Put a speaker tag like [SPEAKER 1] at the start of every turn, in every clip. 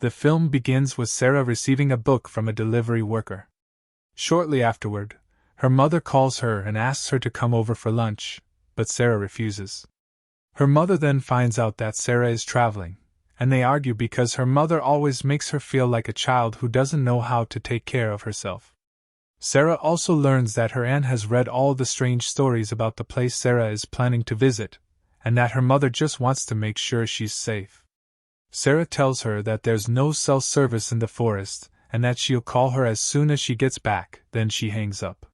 [SPEAKER 1] The film begins with Sarah receiving a book from a delivery worker. Shortly afterward, her mother calls her and asks her to come over for lunch, but Sarah refuses. Her mother then finds out that Sarah is traveling, and they argue because her mother always makes her feel like a child who doesn't know how to take care of herself. Sarah also learns that her aunt has read all the strange stories about the place Sarah is planning to visit, and that her mother just wants to make sure she's safe. Sarah tells her that there's no cell service in the forest, and that she'll call her as soon as she gets back, then she hangs up.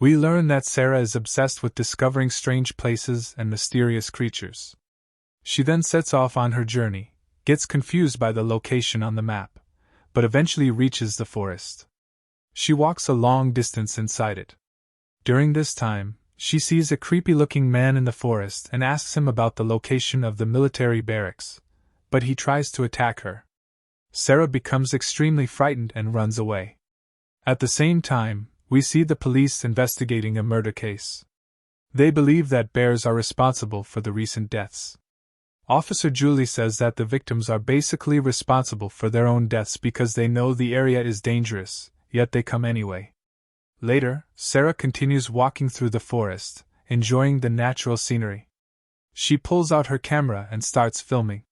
[SPEAKER 1] We learn that Sarah is obsessed with discovering strange places and mysterious creatures. She then sets off on her journey, gets confused by the location on the map, but eventually reaches the forest. She walks a long distance inside it. During this time, she sees a creepy-looking man in the forest and asks him about the location of the military barracks, but he tries to attack her. Sarah becomes extremely frightened and runs away. At the same time, we see the police investigating a murder case. They believe that bears are responsible for the recent deaths. Officer Julie says that the victims are basically responsible for their own deaths because they know the area is dangerous, yet they come anyway. Later, Sarah continues walking through the forest, enjoying the natural scenery. She pulls out her camera and starts filming.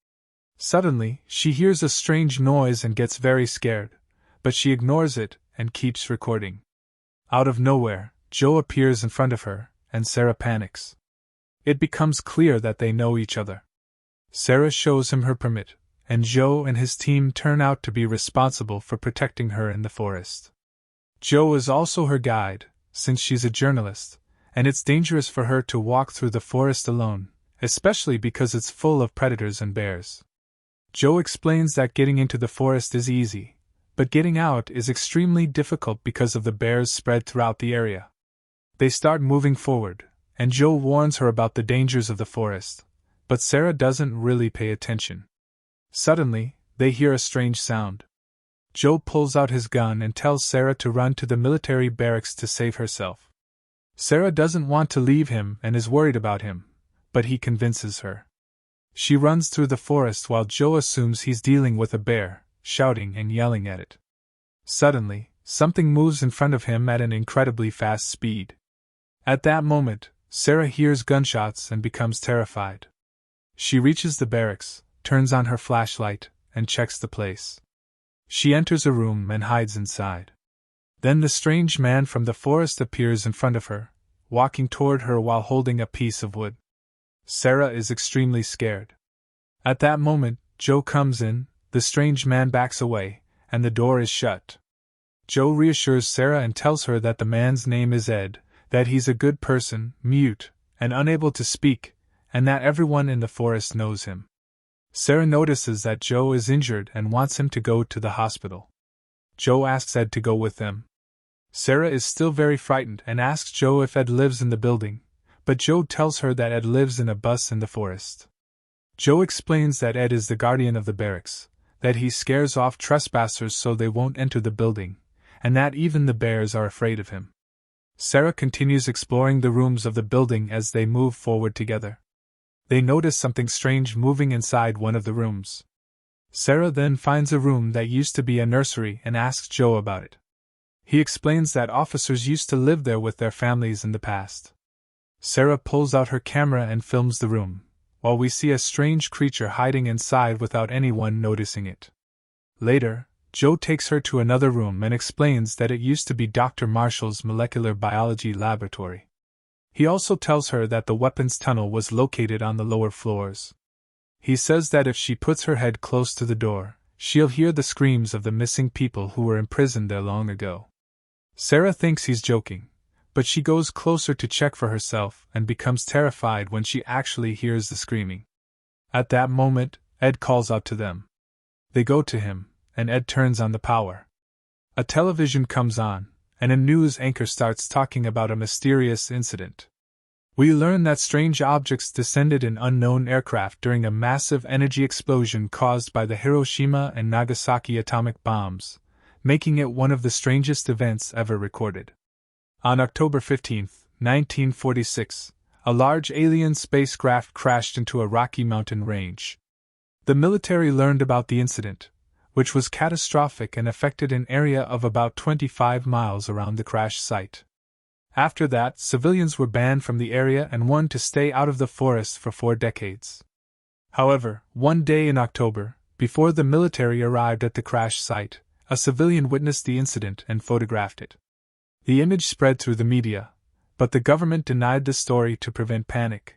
[SPEAKER 1] Suddenly, she hears a strange noise and gets very scared, but she ignores it and keeps recording. Out of nowhere, Joe appears in front of her, and Sarah panics. It becomes clear that they know each other. Sarah shows him her permit, and Joe and his team turn out to be responsible for protecting her in the forest. Joe is also her guide, since she's a journalist, and it's dangerous for her to walk through the forest alone, especially because it's full of predators and bears. Joe explains that getting into the forest is easy, but getting out is extremely difficult because of the bears spread throughout the area. They start moving forward, and Joe warns her about the dangers of the forest, but Sarah doesn't really pay attention. Suddenly, they hear a strange sound. Joe pulls out his gun and tells Sarah to run to the military barracks to save herself. Sarah doesn't want to leave him and is worried about him, but he convinces her. She runs through the forest while Joe assumes he's dealing with a bear, shouting and yelling at it. Suddenly, something moves in front of him at an incredibly fast speed. At that moment, Sarah hears gunshots and becomes terrified. She reaches the barracks, turns on her flashlight, and checks the place. She enters a room and hides inside. Then the strange man from the forest appears in front of her, walking toward her while holding a piece of wood. Sarah is extremely scared. At that moment, Joe comes in, the strange man backs away, and the door is shut. Joe reassures Sarah and tells her that the man's name is Ed, that he's a good person, mute, and unable to speak, and that everyone in the forest knows him. Sarah notices that Joe is injured and wants him to go to the hospital. Joe asks Ed to go with them. Sarah is still very frightened and asks Joe if Ed lives in the building, but Joe tells her that Ed lives in a bus in the forest. Joe explains that Ed is the guardian of the barracks, that he scares off trespassers so they won't enter the building, and that even the bears are afraid of him. Sarah continues exploring the rooms of the building as they move forward together. They notice something strange moving inside one of the rooms. Sarah then finds a room that used to be a nursery and asks Joe about it. He explains that officers used to live there with their families in the past. Sarah pulls out her camera and films the room, while we see a strange creature hiding inside without anyone noticing it. Later, Joe takes her to another room and explains that it used to be Dr. Marshall's molecular biology laboratory. He also tells her that the weapons tunnel was located on the lower floors. He says that if she puts her head close to the door, she'll hear the screams of the missing people who were imprisoned there long ago. Sarah thinks he's joking, but she goes closer to check for herself and becomes terrified when she actually hears the screaming. At that moment, Ed calls out to them. They go to him, and Ed turns on the power. A television comes on, and a news anchor starts talking about a mysterious incident. We learn that strange objects descended in unknown aircraft during a massive energy explosion caused by the Hiroshima and Nagasaki atomic bombs, making it one of the strangest events ever recorded. On October 15, 1946, a large alien spacecraft crashed into a rocky mountain range. The military learned about the incident, which was catastrophic and affected an area of about 25 miles around the crash site. After that, civilians were banned from the area and warned to stay out of the forest for 4 decades. However, one day in October, before the military arrived at the crash site, a civilian witnessed the incident and photographed it. The image spread through the media, but the government denied the story to prevent panic.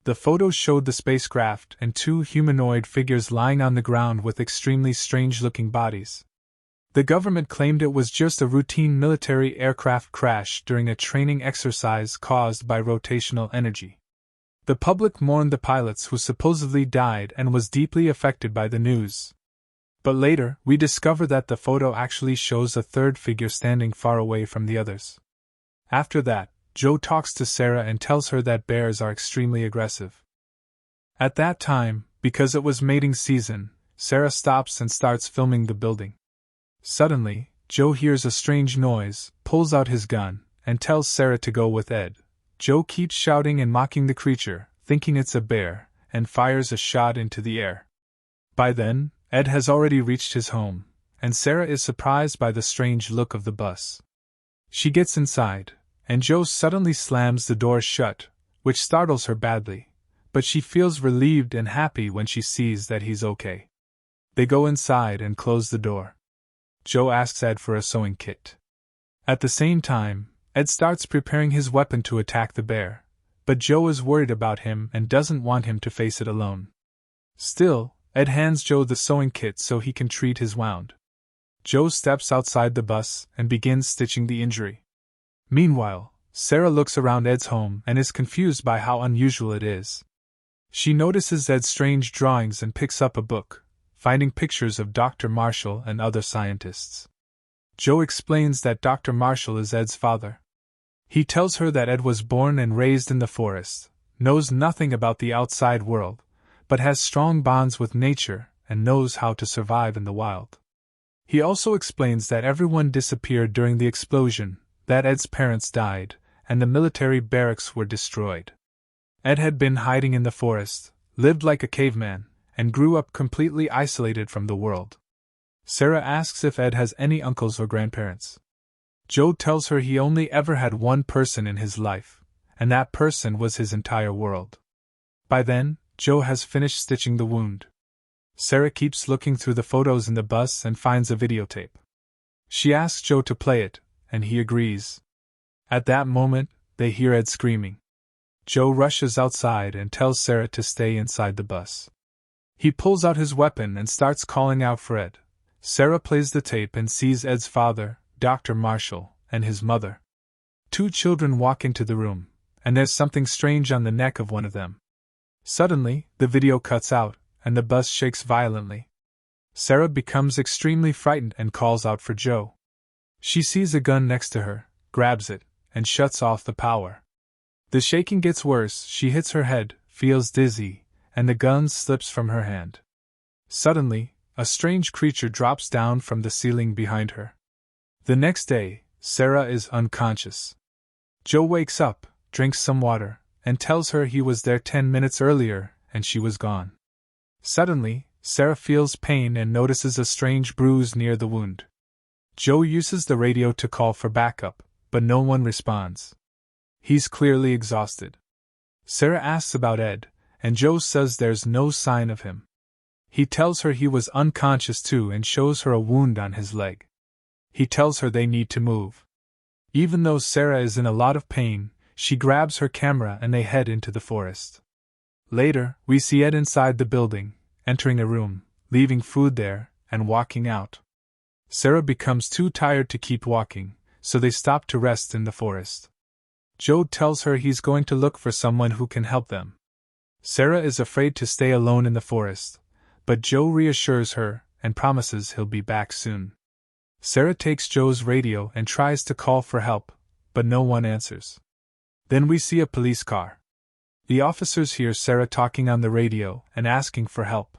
[SPEAKER 1] The photos showed the spacecraft and 2 humanoid figures lying on the ground with extremely strange-looking bodies. The government claimed it was just a routine military aircraft crash during a training exercise caused by rotational energy. The public mourned the pilots who supposedly died and was deeply affected by the news. But later, we discover that the photo actually shows a third figure standing far away from the others. After that, Joe talks to Sarah and tells her that bears are extremely aggressive. At that time, because it was mating season, Sarah stops and starts filming the building. Suddenly, Joe hears a strange noise, pulls out his gun, and tells Sarah to go with Ed. Joe keeps shouting and mocking the creature, thinking it's a bear, and fires a shot into the air. By then, Ed has already reached his home, and Sarah is surprised by the strange look of the bus. She gets inside, and Joe suddenly slams the door shut, which startles her badly, but she feels relieved and happy when she sees that he's okay. They go inside and close the door. Joe asks Ed for a sewing kit. At the same time, Ed starts preparing his weapon to attack the bear, but Joe is worried about him and doesn't want him to face it alone. Still, Ed hands Joe the sewing kit so he can treat his wound. Joe steps outside the bus and begins stitching the injury. Meanwhile, Sarah looks around Ed's home and is confused by how unusual it is. She notices Ed's strange drawings and picks up a book, finding pictures of Dr. Marshall and other scientists. Joe explains that Dr. Marshall is Ed's father. He tells her that Ed was born and raised in the forest, knows nothing about the outside world, but has strong bonds with nature and knows how to survive in the wild. He also explains that everyone disappeared during the explosion, that Ed's parents died, and the military barracks were destroyed. Ed had been hiding in the forest, lived like a caveman, and grew up completely isolated from the world. Sarah asks if Ed has any uncles or grandparents. Joe tells her he only ever had one person in his life, and that person was his entire world. By then, Joe has finished stitching the wound. Sarah keeps looking through the photos in the bus and finds a videotape. She asks Joe to play it, and he agrees. At that moment, they hear Ed screaming. Joe rushes outside and tells Sarah to stay inside the bus. He pulls out his weapon and starts calling out for Ed. Sarah plays the tape and sees Ed's father, Dr. Marshall, and his mother. 2 children walk into the room, and there's something strange on the neck of one of them. Suddenly, the video cuts out, and the bus shakes violently. Sarah becomes extremely frightened and calls out for Joe. She sees a gun next to her, grabs it, and shuts off the power. The shaking gets worse, she hits her head, feels dizzy, and the gun slips from her hand. Suddenly, a strange creature drops down from the ceiling behind her. The next day, Sarah is unconscious. Joe wakes up, drinks some water, and tells her he was there 10 minutes earlier, and she was gone. Suddenly, Sarah feels pain and notices a strange bruise near the wound. Joe uses the radio to call for backup, but no one responds. He's clearly exhausted. Sarah asks about Ed, and Joe says there's no sign of him. He tells her he was unconscious too and shows her a wound on his leg. He tells her they need to move. Even though Sarah is in a lot of pain, she grabs her camera and they head into the forest. Later, we see Ed inside the building, entering a room, leaving food there, and walking out. Sarah becomes too tired to keep walking, so they stop to rest in the forest. Joe tells her he's going to look for someone who can help them. Sarah is afraid to stay alone in the forest, but Joe reassures her and promises he'll be back soon. Sarah takes Joe's radio and tries to call for help, but no one answers. Then we see a police car. The officers hear Sarah talking on the radio and asking for help.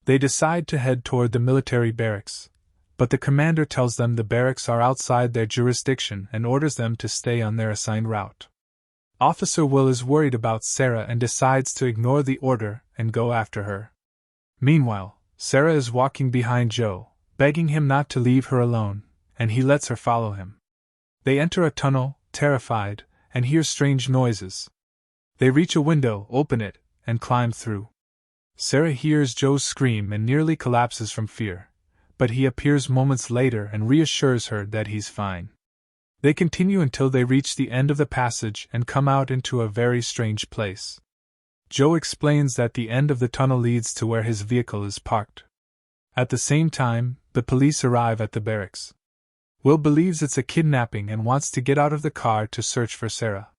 [SPEAKER 1] They decide to head toward the military barracks, but the commander tells them the barracks are outside their jurisdiction and orders them to stay on their assigned route. Officer Will is worried about Sarah and decides to ignore the order and go after her. Meanwhile, Sarah is walking behind Joe, begging him not to leave her alone, and he lets her follow him. They enter a tunnel, terrified, and hear strange noises. They reach a window, open it, and climb through. Sarah hears Joe scream and nearly collapses from fear, but he appears moments later and reassures her that he's fine. They continue until they reach the end of the passage and come out into a very strange place. Joe explains that the end of the tunnel leads to where his vehicle is parked. At the same time, the police arrive at the barracks. Will believes it's a kidnapping and wants to get out of the car to search for Sarah.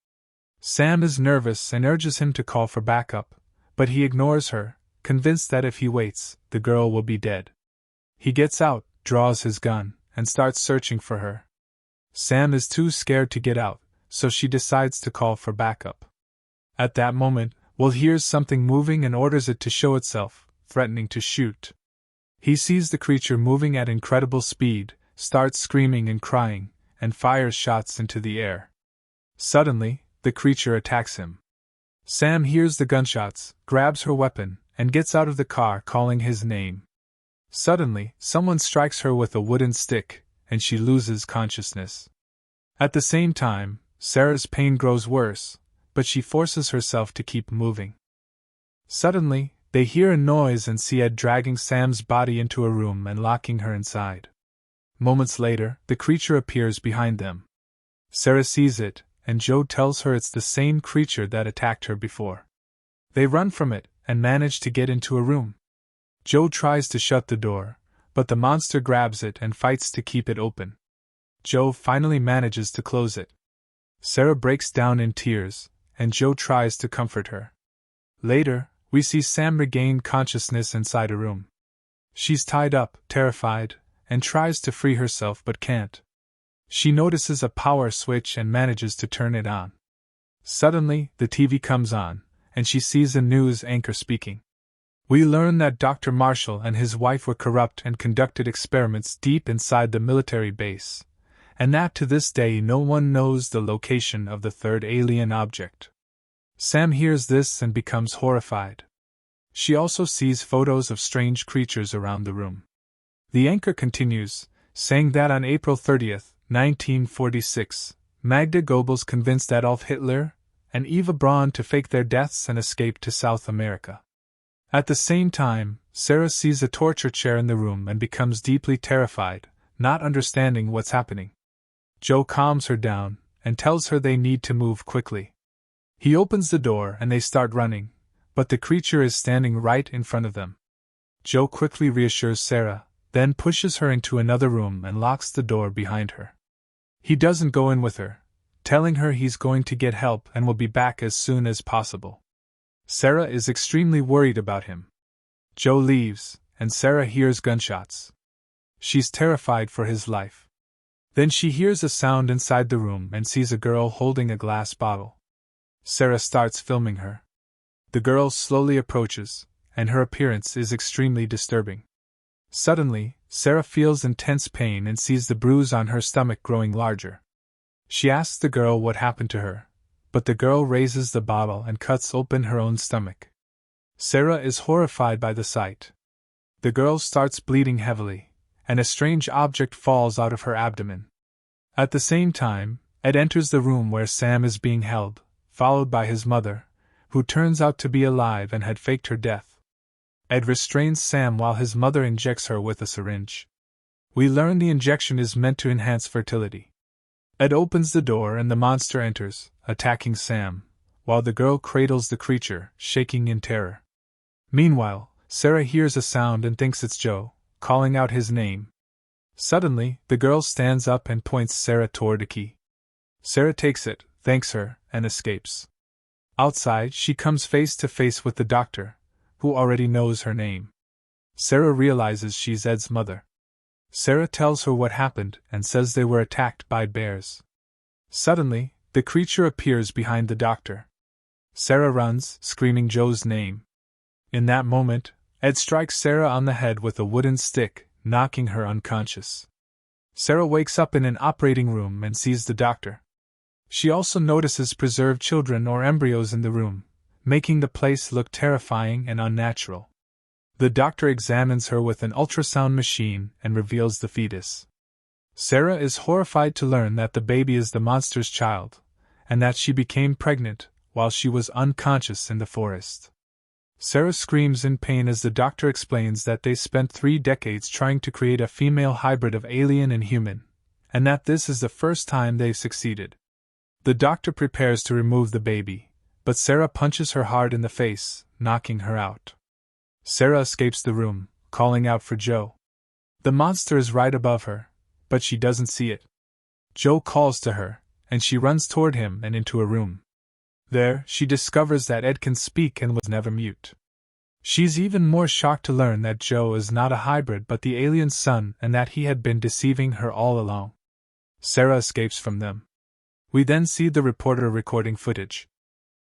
[SPEAKER 1] Sam is nervous and urges him to call for backup, but he ignores her, convinced that if he waits, the girl will be dead. He gets out, draws his gun, and starts searching for her. Sam is too scared to get out, so she decides to call for backup. At that moment, Will hears something moving and orders it to show itself, threatening to shoot. He sees the creature moving at incredible speed, starts screaming and crying, and fires shots into the air. Suddenly, the creature attacks him. Sam hears the gunshots, grabs her weapon, and gets out of the car calling his name. Suddenly, someone strikes her with a wooden stick, and she loses consciousness. At the same time, Sarah's pain grows worse, but she forces herself to keep moving. Suddenly, they hear a noise and see Ed dragging Sam's body into a room and locking her inside. Moments later, the creature appears behind them. Sarah sees it, and Joe tells her it's the same creature that attacked her before. They run from it and manage to get into a room. Joe tries to shut the door, but the monster grabs it and fights to keep it open. Joe finally manages to close it. Sarah breaks down in tears, and Joe tries to comfort her. Later, we see Sam regain consciousness inside a room. She's tied up, terrified, and tries to free herself but can't. She notices a power switch and manages to turn it on. Suddenly, the TV comes on, and she sees a news anchor speaking. We learn that Dr. Marshall and his wife were corrupt and conducted experiments deep inside the military base, and that to this day no one knows the location of the third alien object. Sam hears this and becomes horrified. She also sees photos of strange creatures around the room. The anchor continues, saying that on April 30th, 1946, Magda Goebbels convinced Adolf Hitler and Eva Braun to fake their deaths and escape to South America. At the same time, Sarah sees a torture chair in the room and becomes deeply terrified, not understanding what's happening. Joe calms her down and tells her they need to move quickly. He opens the door and they start running, but the creature is standing right in front of them. Joe quickly reassures Sarah, then pushes her into another room and locks the door behind her. He doesn't go in with her, telling her he's going to get help and will be back as soon as possible. Sarah is extremely worried about him. Joe leaves, and Sarah hears gunshots. She's terrified for his life. Then she hears a sound inside the room and sees a girl holding a glass bottle. Sarah starts filming her. The girl slowly approaches, and her appearance is extremely disturbing. Suddenly, Sarah feels intense pain and sees the bruise on her stomach growing larger. She asks the girl what happened to her, but the girl raises the bottle and cuts open her own stomach. Sarah is horrified by the sight. The girl starts bleeding heavily, and a strange object falls out of her abdomen. At the same time, Ed enters the room where Sam is being held, followed by his mother, who turns out to be alive and had faked her death. Ed restrains Sam while his mother injects her with a syringe. We learn the injection is meant to enhance fertility. Ed opens the door and the monster enters, attacking Sam, while the girl cradles the creature, shaking in terror. Meanwhile, Sarah hears a sound and thinks it's Joe, calling out his name. Suddenly, the girl stands up and points Sarah toward a key. Sarah takes it, thanks her, and escapes. Outside, she comes face to face with the doctor, who already knows her name. Sarah realizes she's Ed's mother. Sarah tells her what happened and says they were attacked by bears. Suddenly, the creature appears behind the doctor. Sarah runs, screaming Joe's name. In that moment, Ed strikes Sarah on the head with a wooden stick, knocking her unconscious. Sarah wakes up in an operating room and sees the doctor. She also notices preserved children or embryos in the room, making the place look terrifying and unnatural. The doctor examines her with an ultrasound machine and reveals the fetus. Sarah is horrified to learn that the baby is the monster's child, and that she became pregnant while she was unconscious in the forest. Sarah screams in pain as the doctor explains that they spent 3 decades trying to create a female hybrid of alien and human, and that this is the first time they've succeeded. The doctor prepares to remove the baby, but Sarah punches her hard in the face, knocking her out. Sarah escapes the room, calling out for Joe. The monster is right above her, but she doesn't see it. Joe calls to her, and she runs toward him and into a room. There, she discovers that Ed can speak and was never mute. She's even more shocked to learn that Joe is not a hybrid but the alien's son and that he had been deceiving her all along. Sarah escapes from them. We then see the reporter recording footage.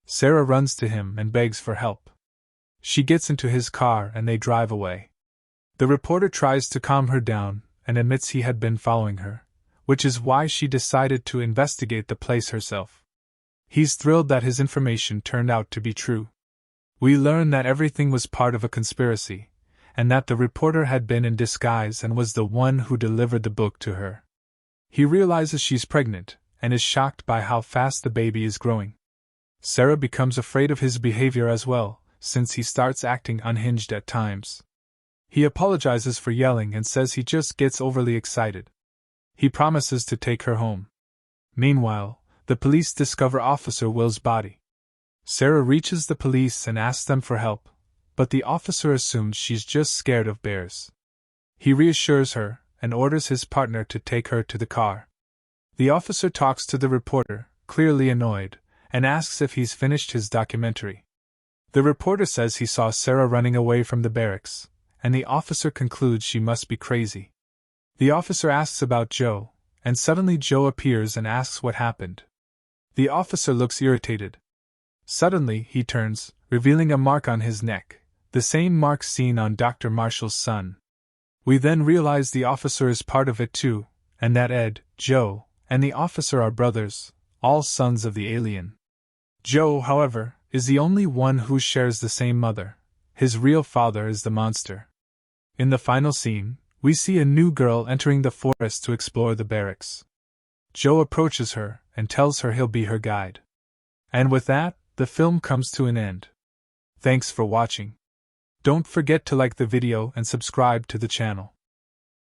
[SPEAKER 1] Sarah runs to him and begs for help. She gets into his car and they drive away. The reporter tries to calm her down and admits he had been following her, which is why she decided to investigate the place herself. He's thrilled that his information turned out to be true. We learn that everything was part of a conspiracy, and that the reporter had been in disguise and was the one who delivered the book to her. He realizes she's pregnant, and is shocked by how fast the baby is growing. Sarah becomes afraid of his behavior as well, since he starts acting unhinged at times. He apologizes for yelling and says he just gets overly excited. He promises to take her home. Meanwhile, the police discover Officer Will's body. Sarah reaches the police and asks them for help, but the officer assumes she's just scared of bears. He reassures her and orders his partner to take her to the car. The officer talks to the reporter, clearly annoyed, and asks if he's finished his documentary. The reporter says he saw Sarah running away from the barracks, and the officer concludes she must be crazy. The officer asks about Joe, and suddenly Joe appears and asks what happened. The officer looks irritated. Suddenly, he turns, revealing a mark on his neck, the same mark seen on Dr. Marshall's son. We then realize the officer is part of it too, and that Ed, Joe, and the officer are brothers, all sons of the alien. Joe, however, is the only one who shares the same mother. His real father is the monster. In the final scene, we see a new girl entering the forest to explore the barracks. Joe approaches her and tells her he'll be her guide. And with that, the film comes to an end. Thanks for watching. Don't forget to like the video and subscribe to the channel.